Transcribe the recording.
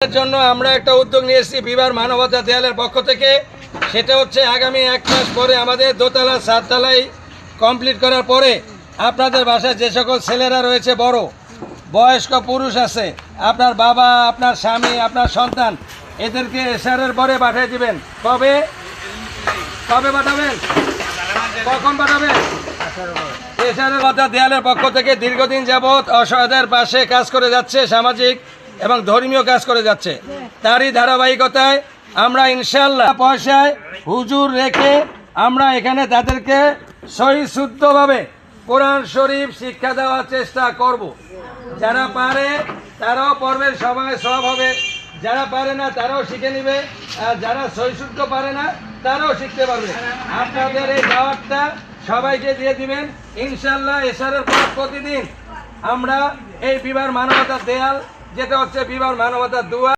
এর জন্য আমরা একটা উদ্যোগ নিয়েছি বিবার মানবতা দেয়ালের পক্ষ থেকে। সেটা হচ্ছে আগামী 1 মাস পরে আমাদের দোতলা 7 তলায় কমপ্লিট করার পরে আপনাদের বাসায় যে সকল ছেলেরা রয়েছে, বড় বয়স্ক পুরুষ আছে, আপনার বাবা, আপনার স্বামী, আপনার সন্তান, এদেরকে এশারের পরে পাঠিয়ে দিবেন। কবে কবে পাঠাবেন? কখন পাঠাবেন? এশারের কথা দেয়ালের পক্ষ থেকে দীর্ঘদিন যাবৎ অসহায়দের পাশে কাজ করে যাচ্ছে, সামাজিক এবং ধর্মীয় কাজ করে যাচ্ছে। তারই ধারাবাহিকতায় আমরা ইনশাল্লাহ পয়সায় হুজুর রেখে আমরা এখানে তাদেরকে সহি শুদ্ধভাবে কোরআন শরীফ শিক্ষা দেওয়ার চেষ্টা করব। যারা পারে তারাও পড়বে, সবাই সব হবে। যারা পারে না তারাও শিখে নেবে, আর যারা সহি শুদ্ধ পারে না তারাও শিখতে পারবে। আপনাদের এই দাওয়াতটা সবাইকে দিয়ে দিবেন ইনশাল্লাহ। এশারের পর প্রতিদিন আমরা এই বিবার মানবতার দেয়াল, যেটা হচ্ছে বিবার মানবতার দুয়ার।